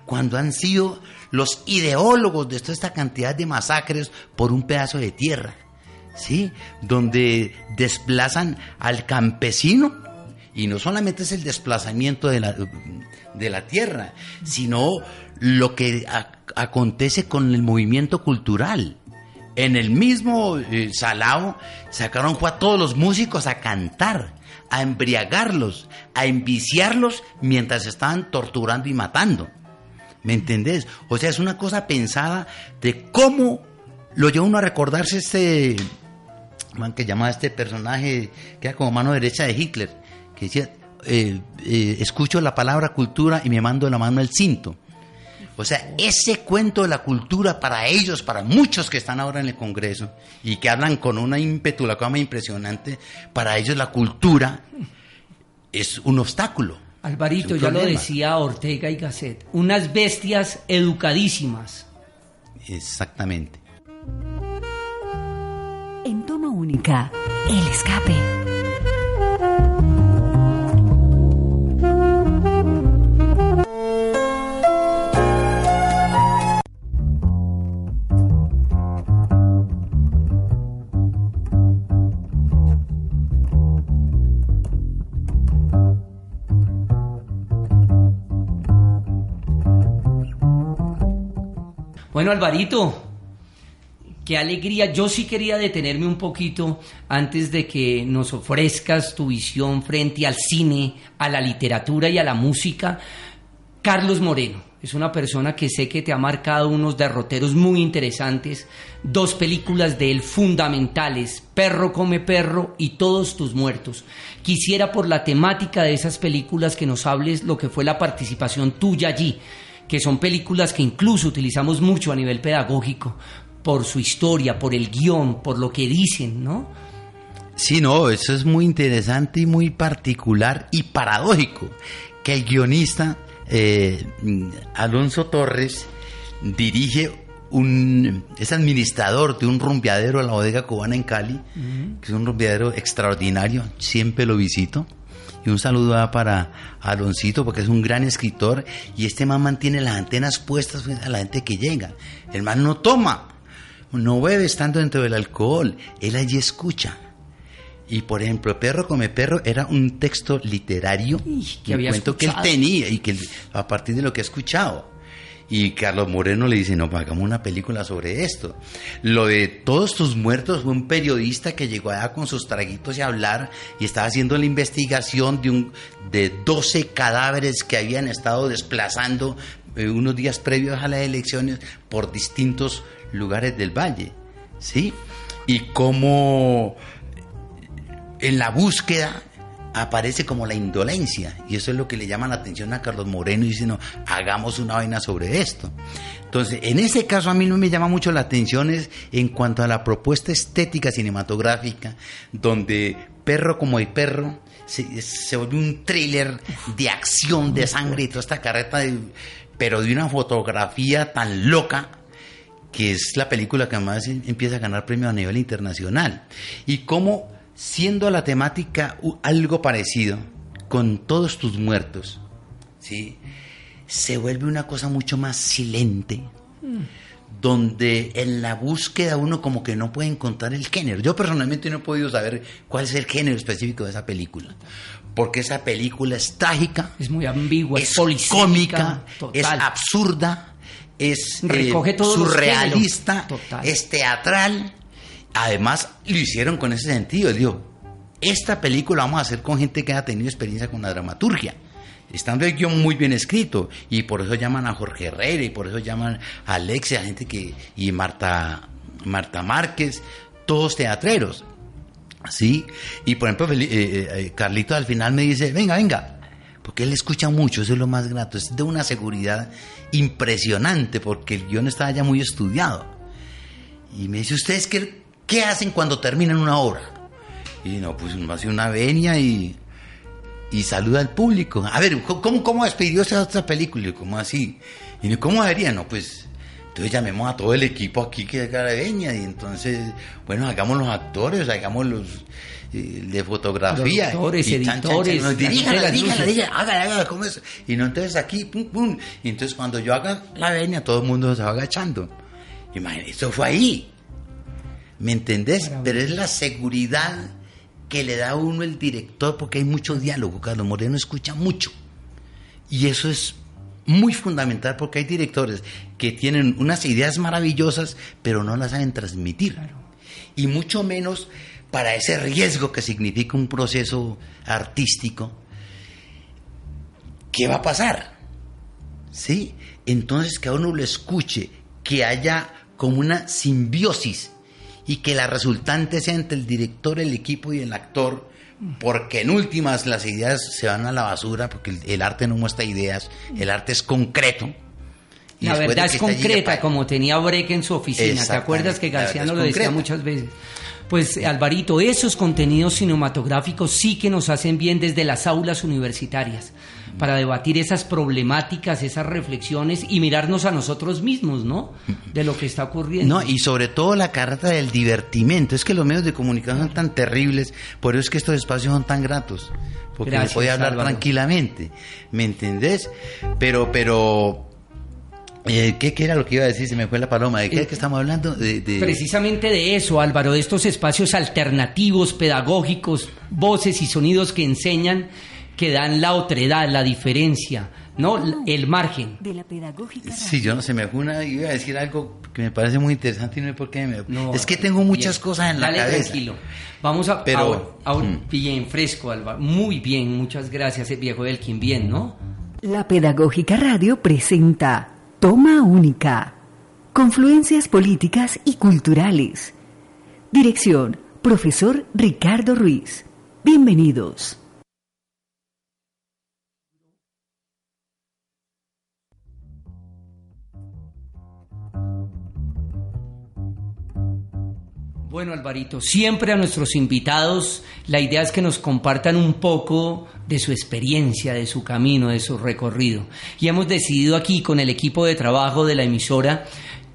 cuando han sido los ideólogos de toda esta cantidad de masacres por un pedazo de tierra, ¿sí? Donde desplazan al campesino, y no solamente es el desplazamiento de la tierra, sino lo que acontece con el movimiento cultural. En el mismo Salao sacaron a todos los músicos a cantar, a embriagarlos, a enviciarlos mientras estaban torturando y matando. ¿Me entendés? O sea, es una cosa pensada de cómo lo lleva uno a recordarse este man que llamaba este personaje que era como mano derecha de Hitler, que decía, escucho la palabra cultura y me mando la mano al cinto. O sea, ese cuento de la cultura para ellos, para muchos que están ahora en el Congreso y que hablan con una ímpetu, la cosa impresionante, para ellos la cultura es un obstáculo. Alvarito, ya lo decía Ortega y Gasset, unas bestias educadísimas. Exactamente. En Toma Única, El Escape. Bueno, Alvarito, qué alegría. Yo sí quería detenerme un poquito antes de que nos ofrezcas tu visión frente al cine, a la literatura y a la música. Carlos Moreno es una persona que sé que te ha marcado unos derroteros muy interesantes, 2 películas de él fundamentales, Perro come perro y Todos tus muertos. Quisiera, por la temática de esas películas, que nos hables lo que fue la participación tuya allí, que son películas que incluso utilizamos mucho a nivel pedagógico, por su historia, por el guión, por lo que dicen, ¿no? Sí, no, eso es muy interesante y muy particular y paradójico, que el guionista Alonso Torres dirige es administrador de un rumbeadero en la Bodega Cubana en Cali, que es un rumbeadero extraordinario, siempre lo visito. Y un saludo para Aloncito, porque es un gran escritor, y este man mantiene las antenas puestas a la gente que llega. El man no toma, no bebe estando dentro del alcohol, él allí escucha. Y por ejemplo, Perro come perro era un texto literario, un cuento que él tenía y que a partir de lo que ha escuchado. Y Carlos Moreno le dice, no, pues hagamos una película sobre esto. Lo de Todos tus muertos fue un periodista que llegó allá con sus traguitos a hablar y estaba haciendo la investigación de 12 cadáveres que habían estado desplazando unos días previos a las elecciones por distintos lugares del valle, ¿sí? Y cómo en la búsqueda aparece como la indolencia, y eso es lo que le llama la atención a Carlos Moreno, y dice, no, hagamos una vaina sobre esto. Entonces, en ese caso a mí no me llama mucho la atención es en cuanto a la propuesta estética cinematográfica, donde Perro como el perro se vuelve un thriller de acción, de sangre y toda esta carreta, pero de una fotografía tan loca, que es la película que además empieza a ganar premios a nivel internacional. Y cómo, siendo la temática algo parecido, con Todos tus muertos, ¿sí?, se vuelve una cosa mucho más silente, donde en la búsqueda uno como que no puede encontrar el género. Yo personalmente no he podido saber cuál es el género específico de esa película, porque esa película es trágica, es muy ambigua, es policíaca, cómica, total, es absurda, es recoge todos surrealista, total, es teatral. Además lo hicieron con ese sentido. Digo, esta película vamos a hacer con gente que ha tenido experiencia con la dramaturgia, estando el guión muy bien escrito, y por eso llaman a Jorge Herrera, y por eso llaman a Alexia, a gente y Marta Márquez, todos teatreros, ¿sí? Y por ejemplo Carlito al final me dice, venga, porque él escucha mucho, eso es lo más grato, es de una seguridad impresionante, porque el guión estaba ya muy estudiado, y me dice, ¿ustedes qué hacen cuando terminan una obra? Y no, pues uno hace una venia y saluda al público. A ver, ¿cómo despidió esa otra película? Y ¿cómo así? Y ¿cómo debería? No, pues entonces llamemos a todo el equipo aquí que haga la venia, y entonces, bueno, hagamos los actores, hagamos los de fotografía, productores, editores, dígala, haga, ¿cómo es? Y no, entonces aquí, pum, y entonces cuando yo haga la venia, todo el mundo se va agachando. Imagínate, eso fue ahí, ¿me entendés? Pero es la seguridad que le da a uno el director, porque hay mucho diálogo. Carlos Moreno escucha mucho, y eso es muy fundamental, porque hay directores que tienen unas ideas maravillosas pero no las saben transmitir, y mucho menos para ese riesgo que significa un proceso artístico. ¿Qué va a pasar? ¿Sí? Entonces, que a uno lo escuche, que haya como una simbiosis, y que la resultante sea entre el director, el equipo y el actor, porque en últimas las ideas se van a la basura, porque el arte no muestra ideas, el arte es concreto. Y la verdad es concreta, como tenía Brecht en su oficina. ¿Te acuerdas que Garciano lo decía muchas veces? Pues Alvarito, esos contenidos cinematográficos sí que nos hacen bien desde las aulas universitarias, para debatir esas problemáticas, esas reflexiones y mirarnos a nosotros mismos, ¿no? De lo que está ocurriendo. No, y sobre todo la carta del divertimento. Es que los medios de comunicación son tan terribles, por eso es que estos espacios son tan gratos, porque Gracias, se puede hablar Álvaro, tranquilamente, ¿me entendés? Pero ¿qué era lo que iba a decir? Se me fue la paloma. ¿De qué es que estamos hablando? Precisamente de eso, Álvaro, de estos espacios alternativos, pedagógicos, voces y sonidos que enseñan, que dan la otredad, la diferencia, No, el margen. De la pedagógica radio. Sí, yo no sé, me fue iba a decir algo que me parece muy interesante y no sé por qué No, es que tengo muchas cosas en la cabeza. Tranquilo. Vamos a... Pero, bien, fresco, Álvaro. Muy bien, muchas gracias, viejo Elkin. Bien, ¿no? La pedagógica radio presenta Toma Única. Confluencias políticas y culturales. Dirección, profesor Ricardo Ruiz. Bienvenidos. Bueno, Alvarito, siempre a nuestros invitados la idea es que nos compartan un poco de su experiencia, de su camino, de su recorrido. Y hemos decidido aquí con el equipo de trabajo de la emisora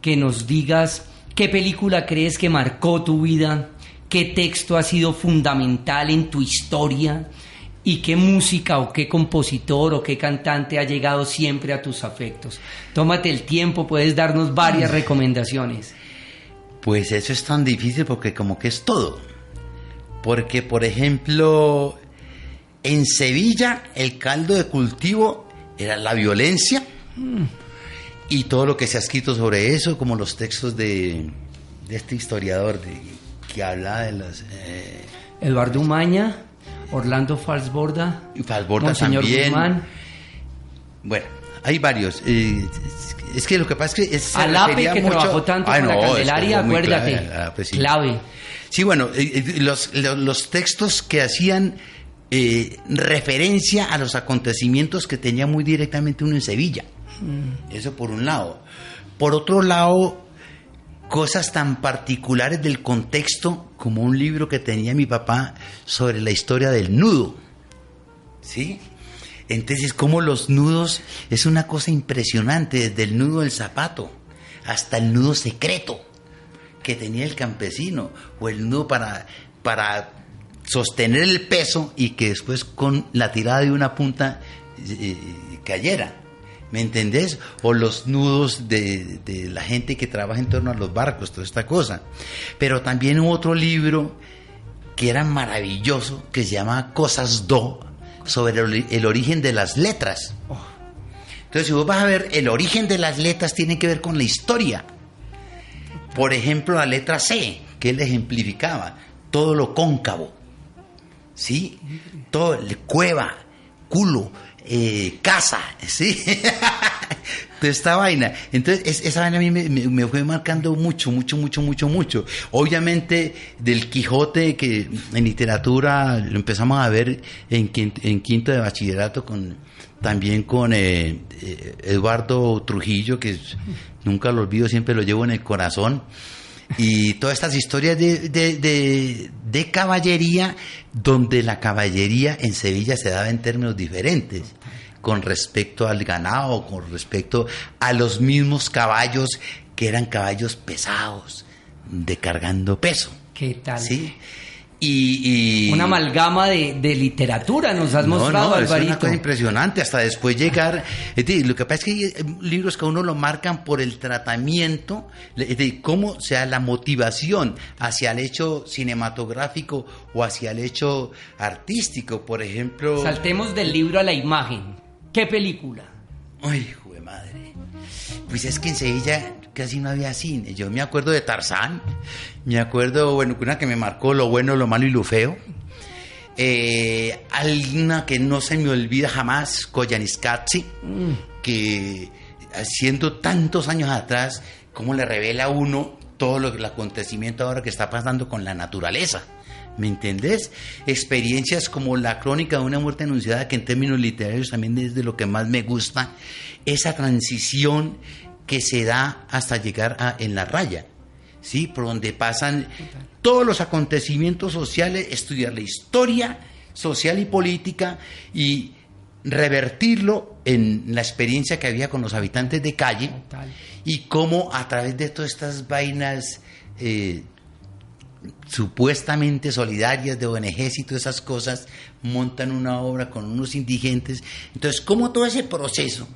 que nos digas qué película crees que marcó tu vida, qué texto ha sido fundamental en tu historia y qué música o qué compositor o qué cantante ha llegado siempre a tus afectos. Tómate el tiempo, puedes darnos varias recomendaciones. Pues eso es tan difícil porque como que es todo. Porque, por ejemplo, en Sevilla el caldo de cultivo era la violencia y todo lo que se ha escrito sobre eso, como los textos de este historiador que habla de los... Eduardo Umaña, Orlando Falsborda, Monseñor también. Guzmán. Bueno, hay varios. Es que lo que pasa es que... Alape, que trabajó tanto con la Candelaria, acuérdate. Pues sí. Clave. Sí, bueno, los textos que hacían referencia a los acontecimientos que tenía muy directamente uno en Sevilla. Eso por un lado. Por otro lado, cosas tan particulares del contexto como un libro que tenía mi papá sobre la historia del nudo. ¿Sí? Entonces, como los nudos es una cosa impresionante, desde el nudo del zapato hasta el nudo secreto que tenía el campesino, o el nudo para sostener el peso y que después con la tirada de una punta cayera. ¿Me entendés? O los nudos de la gente que trabaja en torno a los barcos, toda esta cosa. Pero también hubo otro libro que era maravilloso, que se llama Cosas Do, sobre el origen de las letras. Entonces, si vos vas a ver, el origen de las letras tiene que ver con la historia. Por ejemplo, la letra C, que él ejemplificaba, todo lo cóncavo, ¿sí? Todo, cueva, culo, casa, ¿sí? Toda esta vaina. Entonces, esa vaina a mí me fue marcando mucho. Obviamente, del Quijote, que en literatura lo empezamos a ver en quinto de bachillerato, también con Eduardo Trujillo, que nunca lo olvido, siempre lo llevo en el corazón. Y todas estas historias de caballería, donde la caballería en Sevilla se daba en términos diferentes, con respecto al ganado, con respecto a los mismos caballos, que eran caballos pesados, de cargando peso. ¿Qué tal? ¿Sí? Y una amalgama de literatura nos has mostrado, Alvarito. Es una cosa impresionante, hasta después llegar... Lo que pasa es que hay libros que a uno lo marcan por el tratamiento, de cómo sea la motivación hacia el hecho cinematográfico o hacia el hecho artístico, por ejemplo... Saltemos del libro a la imagen. ¿Qué película? Ay, hijo de madre. Pues es que en Sevilla casi no había cine. Yo me acuerdo de Tarzán, me acuerdo, bueno, una que me marcó lo bueno, lo malo y lo feo. Alguna que no se me olvida jamás, Koyaanisqatsi, que haciendo tantos años atrás, cómo le revela a uno todo el acontecimiento ahora que está pasando con la naturaleza. ¿Me entendés? Experiencias como la crónica de una muerte anunciada, que en términos literarios también es de lo que más me gusta, esa transición que se da hasta llegar a En la raya, ¿sí? Por donde pasan todos los acontecimientos sociales, estudiar la historia social y política y revertirlo en la experiencia que había con los habitantes de calle, y cómo a través de todas estas vainas supuestamente solidarias de ONGs y todas esas cosas, montan una obra con unos indigentes. Entonces, cómo todo ese proceso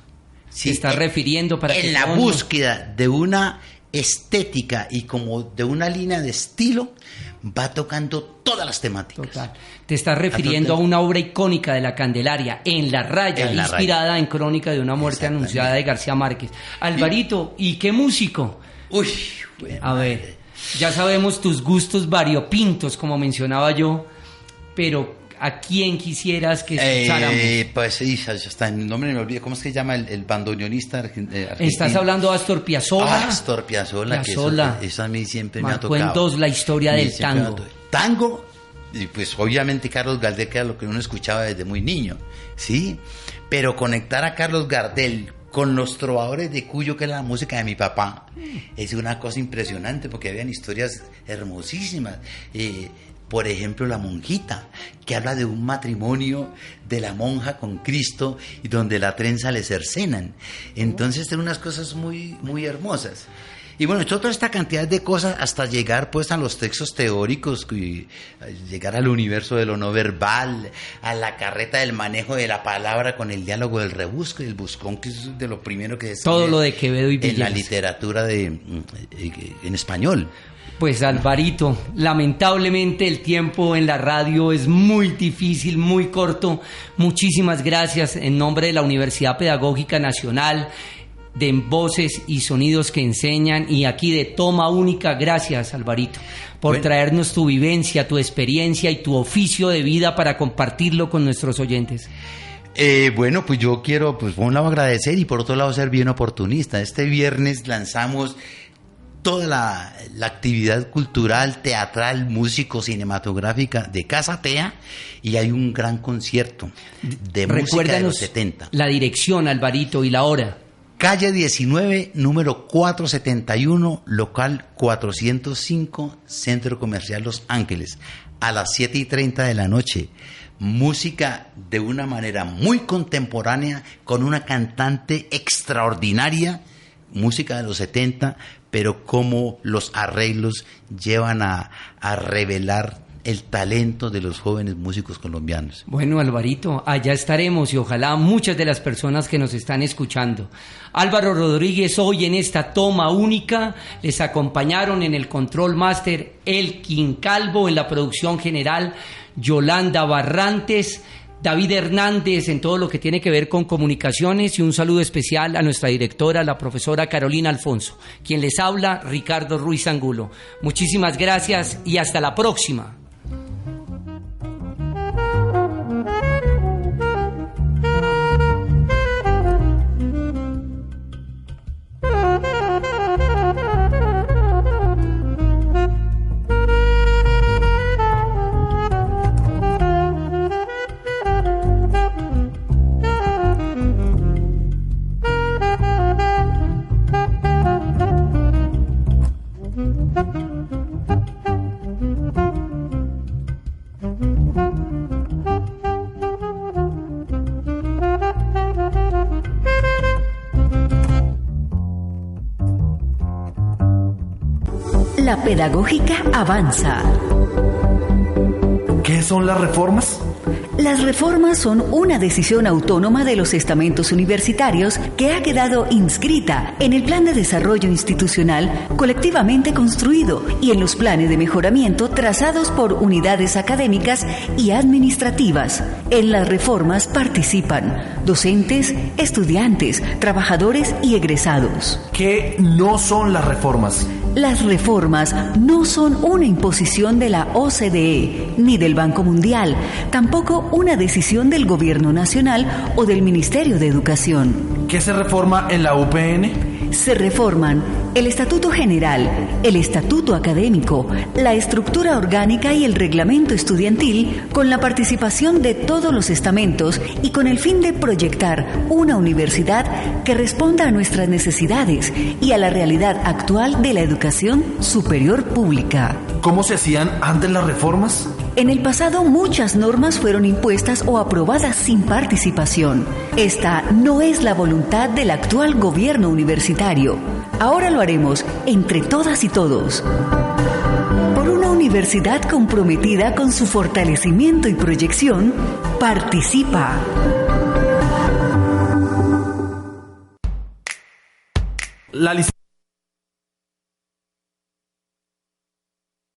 se está refiriendo para en la búsqueda de una estética y como de una línea de estilo, va tocando todas las temáticas. Total. Te estás refiriendo a una obra icónica de la Candelaria, En la raya, inspirada en Crónica de una muerte anunciada de García Márquez. Alvarito, ¿y qué músico? Uy, a ver, ya sabemos tus gustos variopintos, como mencionaba yo, pero ¿a quién quisieras que escucháramos? Pues hasta el nombre me olvidé. ¿Cómo es que se llama el bandoneonista argentino? Estás hablando de Astor Piazzolla. Astor Piazzolla, que eso a mí siempre me ha marcó tocado. en dos la historia del tango. Tango, y pues obviamente Carlos Gardel, que era lo que uno escuchaba desde muy niño, ¿sí? Pero conectar a Carlos Gardel con los trovadores de Cuyo, que era la música de mi papá, es una cosa impresionante, porque habían historias hermosísimas. Por ejemplo, La Monjita, que habla de un matrimonio de la monja con Cristo y donde la trenza le cercenan. Entonces, tiene unas cosas muy, muy hermosas. Y bueno, toda esta cantidad de cosas hasta llegar pues a los textos teóricos, y llegar al universo de lo no verbal, a la carreta del manejo de la palabra con el diálogo del rebusco y el buscón, que es de lo primero que se todo lo de Quevedo y Villegas en la literatura en español. Pues Alvarito, lamentablemente el tiempo en la radio es muy difícil, muy corto. Muchísimas gracias en nombre de la Universidad Pedagógica Nacional, de Voces y Sonidos que Enseñan, y aquí de Toma Única. Gracias, Alvarito, por traernos tu vivencia, tu experiencia y tu oficio de vida para compartirlo con nuestros oyentes. Bueno, pues yo quiero, pues por un lado agradecer y por otro lado ser bien oportunista. Este viernes lanzamos toda la actividad cultural, teatral, músico, cinematográfica de Casa Tea, y hay un gran concierto de música de los 70. La dirección, Alvarito, y la hora. Calle 19, número 471, local 405, Centro Comercial Los Ángeles, a las 7:30 de la noche. Música de una manera muy contemporánea, con una cantante extraordinaria, música de los 70, pero cómo los arreglos llevan a revelar el talento de los jóvenes músicos colombianos. Bueno, Alvarito, allá estaremos y ojalá muchas de las personas que nos están escuchando. Álvaro Rodríguez hoy en esta Toma Única, les acompañaron en el Control Master Elkin Calvo, en la producción general Yolanda Barrantes, David Hernández en todo lo que tiene que ver con comunicaciones, y un saludo especial a nuestra directora, la profesora Carolina Alfonso. Quien les habla, Ricardo Ruiz Angulo. Muchísimas gracias y hasta la próxima. La pedagógica avanza. ¿Qué son las reformas? Las reformas son una decisión autónoma de los estamentos universitarios que ha quedado inscrita en el plan de desarrollo institucional colectivamente construido y en los planes de mejoramiento trazados por unidades académicas y administrativas. En las reformas participan docentes, estudiantes, trabajadores y egresados. ¿Qué no son las reformas? Las reformas no son una imposición de la OCDE ni del Banco Mundial, tampoco una decisión del Gobierno Nacional o del Ministerio de Educación. ¿Qué se reforma en la UPN? Se reforman el Estatuto General, el Estatuto Académico, la estructura orgánica y el reglamento estudiantil, con la participación de todos los estamentos y con el fin de proyectar una universidad que responda a nuestras necesidades y a la realidad actual de la educación superior pública. ¿Cómo se hacían antes las reformas? En el pasado muchas normas fueron impuestas o aprobadas sin participación. Esta no es la voluntad del actual gobierno universitario. Ahora lo haremos entre todas y todos. Por una universidad comprometida con su fortalecimiento y proyección, participa. La licencia